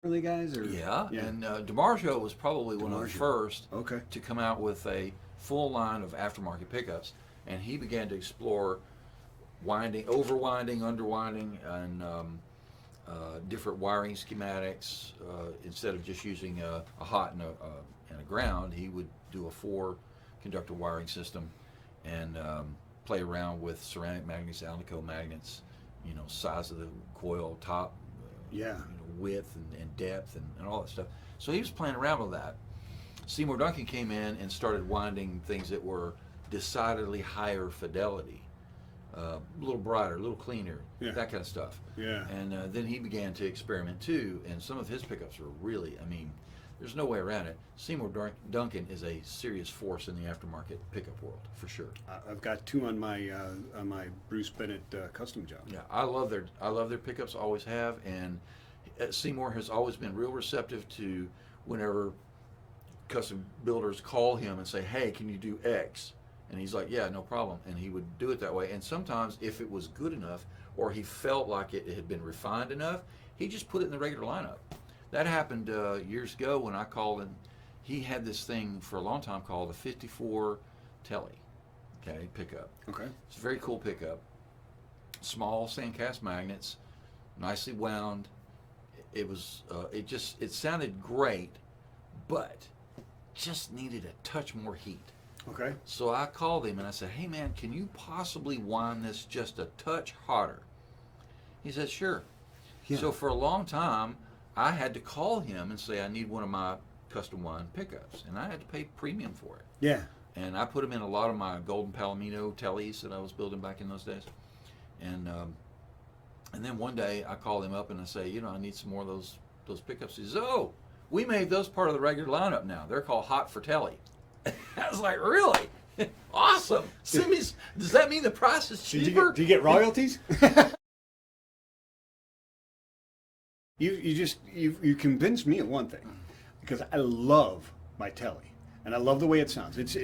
the guys? Or Yeah. And DiMarzio was probably one of the first to come out with a full line of aftermarket pickups, and he began to explore winding, overwinding, underwinding, and different wiring schematics. Instead of just using a hot and a ground, he would do a 4-conductor wiring system and play around with ceramic magnets, Alnico magnets, size of the coil, top, width and depth and all that stuff. So he was playing around with that. Seymour Duncan came in and started winding things that were decidedly higher fidelity, a little brighter, a little cleaner, that kind of stuff. Yeah. And then he began to experiment too, and some of his pickups were really, there's no way around it. Seymour Duncan is a serious force in the aftermarket pickup world, for sure. I've got 2 on my Bruce Bennett custom job. Yeah, I love their pickups, always have, and Seymour has always been real receptive to whenever custom builders call him and say, "Hey, can you do X?" And he's like, "Yeah, no problem," and he would do it that way. And sometimes, if it was good enough, or he felt like it had been refined enough, he just put it in the regular lineup. That happened years ago when I called him. He had this thing for a long time called the 54 Tele, pickup. Okay. It's a very cool pickup. Small sandcast magnets, nicely wound. It was, it sounded great, but just needed a touch more heat. Okay. So I called him and I said, "Hey man, can you possibly wind this just a touch hotter?" He said, "Sure." Yeah. So for a long time, I had to call him and say, "I need one of my custom wind pickups," and I had to pay premium for it. Yeah. And I put them in a lot of my golden palomino teles that I was building back in those days. And then one day I called him up and I say, "I need some more of those pickups." He says, "Oh, we made those part of the regular lineup now. They're called Hot for Tele." I was like, "Really? Awesome. Does that mean the price is cheaper?" Do you get royalties? You convinced me of one thing, because I love my Tele, and I love the way it sounds. It's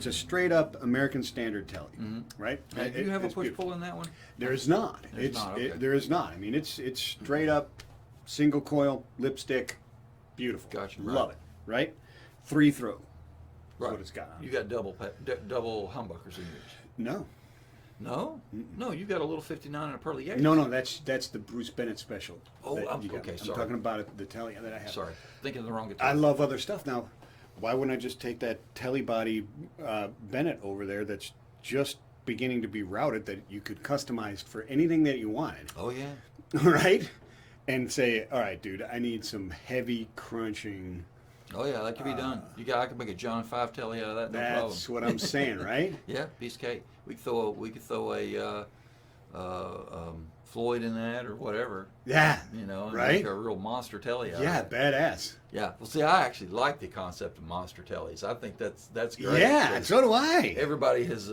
a straight up American Standard Tele, right? Now, do you have a push pull in that one? There is not. There is not. It's straight up single coil lipstick, beautiful. Gotcha. Love it. Right? 3 throw. Right. What it's got on. You got double humbuckers in yours. No. No? No, you got a little 59 and a pearly 8. No, that's the Bruce Bennett special. Oh, you got. okay, I'm sorry. talking about the Tele that I have. Sorry, thinking of the wrong guitar. I love other stuff. Now, why wouldn't I just take that Tele body Bennett over there that's just beginning to be routed, that you could customize for anything that you wanted? Oh, yeah. Right? And say, "All right, dude, I need some heavy crunching." Oh, yeah, that can be done. I could make a John 5 Tele out of that, no problem. That's what I'm saying, right? Yeah, piece of cake. We could throw a Floyd in that or whatever. Yeah. And right? make a real Monster Tele out Yeah, of it. badass. Yeah. Well, see, I actually like the concept of Monster Teles. I think that's great. Yeah, so do I. Everybody has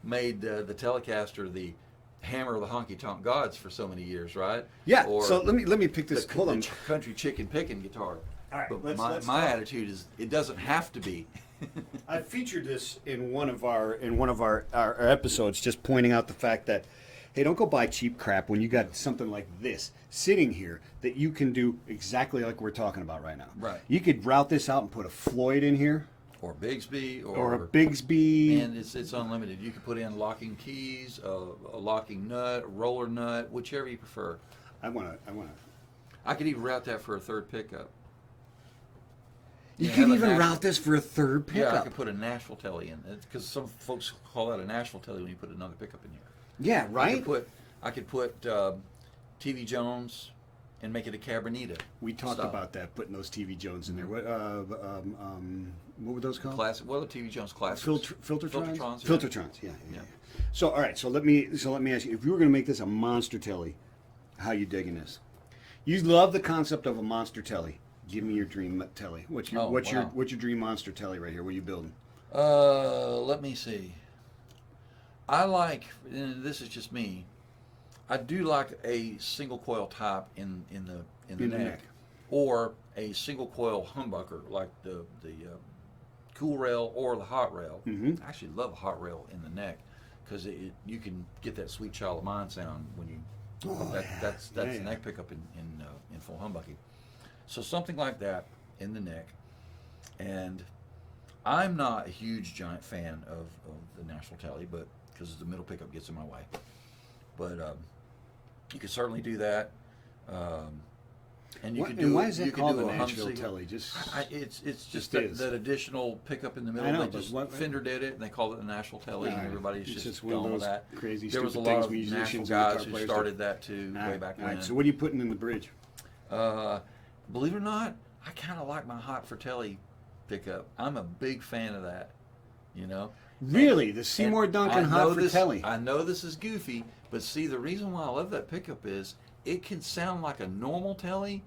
made the Telecaster the hammer of the honky tonk gods for so many years, right? Yeah. Or so let me pick this. Hold on. the country chicken picking guitar. All right. But Let's my attitude is it doesn't have to be. I featured this in one of our episodes, just pointing out the fact that, hey, don't go buy cheap crap when you got something like this sitting here that you can do exactly like we're talking about right now. Right. You could route this out and put a Floyd in here. Or Bigsby, or a Bigsby. And it's unlimited. You can put in locking keys, a locking nut, a roller nut, whichever you prefer. I could even route that for a third pickup. You can even route this for a third pickup. Yeah, I could put a Nashville Tele in, because some folks call that a Nashville Tele when you put another pickup in here. Yeah, right. I could put TV Jones and make it a Cabernita. We talked about that, putting those TV Jones in there. What were those called? Classic. Well, the TV Jones classics. Filtertrons. Yeah. Filtertrons. Yeah. So all right. So let me ask you: if you were going to make this a Monster Tele, how you digging this? You love the concept of a Monster Tele. Give me your dream Tele. What's your dream Monster Tele right here? What are you building? Let me see. I like, and this is just me, I do like a single coil top in the neck, or a single coil humbucker like the cool rail or the hot rail. Mm-hmm. I actually love a hot rail in the neck, because you can get that Sweet Child of Mine sound when you. That's neck pickup in full humbucking. So something like that in the neck. And I'm not a huge giant fan of the National Tele, but because the middle pickup gets in my way. But you could certainly do that. And you could do. And why is that you could called do the a Nashville Humsey. Tele? It's just is. that additional pickup in the middle. I know, They but just what- Fender did it, and they called it the National Tele, and Alright. everybody's It's just one of going with those that. crazy, There was a stupid lot things of musicians national and guys guitar who players started do. that too way back when. So what are you putting in the bridge? Believe it or not, I kind of like my Hot for Telly pickup. I'm a big fan of that. You know. Really, the Seymour And Duncan I know Hot for this- Telly. I know this is goofy, but see, the reason why I love that pickup is it can sound like a normal Telly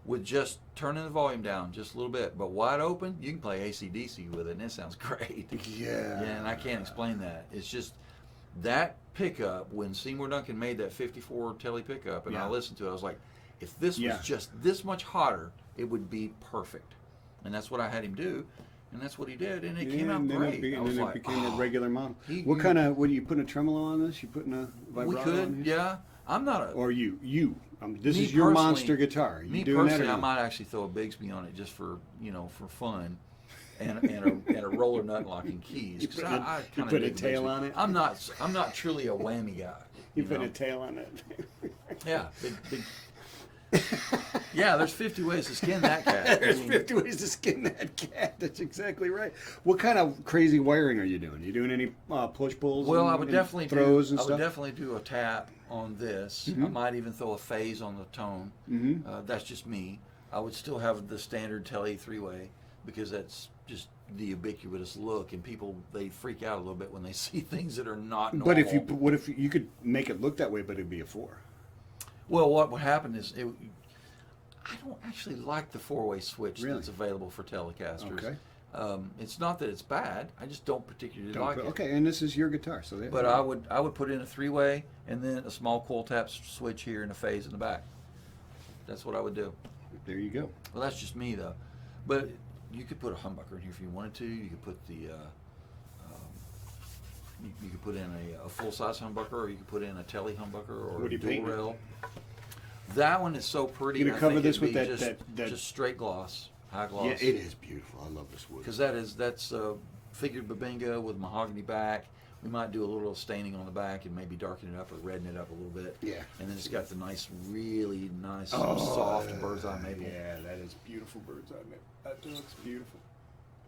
with just turning the volume down just a little bit, but wide open, you can play AC/DC with it, and it sounds great. Yeah. Yeah, and I can't explain that. It's just that pickup, when Seymour Duncan made that 54 Telly pickup, and I listened to it, I was like, if this was just this much hotter, it would be perfect. And that's what I had him do. And that's what he did, and it came out and then great. It, I and was then like, it became a oh. regular model. He- What kind of? What are you putting a tremolo on this? You putting a vibrato We on could, here? yeah. I'm not a. Or you. This Me is your personally- monster guitar. You Me doing that? personally, Or I no? might actually throw a Bigsby on it just for for fun, and a roller nut locking keys. 'Cause I you kinda put a dig the tail Bigsby. on it? I'm not truly a whammy guy. You put know? a tail on it. Yeah, big. Yeah, there's 50 ways to skin that cat. There's 50 ways to skin that cat. That's exactly right. What kind of crazy wiring are you doing? You doing any push pulls? Well, and, I would and definitely throws do. and I would stuff. definitely do a tap on this. I might even throw a phase on the tone. That's just me. I would still have the standard Tele 3-way because that's just the ubiquitous look, and people, they freak out a little bit when they see things that are not normal. But what if you could make it look that way, but it'd be a 4? Well, what would happen is I don't actually like the 4-way switch Really? that's available for Telecasters. Okay. It's not that it's bad. I just don't particularly like it. Okay, and this is your guitar, so But I would put in a 3-way and then a small coil tap switch here and a phase in the back. That's what I would do. there you go. Well, that's just me though. But you could put a humbucker in here if you wanted to. You could put the you could put in a full size humbucker, or you could put in a Tele humbucker, or What are a you dual painting it? rail. That one is so pretty. You gonna I cover think this it'd with be that- just straight gloss, high gloss. Yeah, it is beautiful. I love this wood. Because that's figured babinga with mahogany back. We might do a little staining on the back and maybe darken it up or redden it up a little bit. Yeah. And then it's got the really nice, soft bird's eye maple. Yeah, that is beautiful bird's eye maple. That looks beautiful.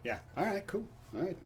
Yeah. All right. Cool. All right.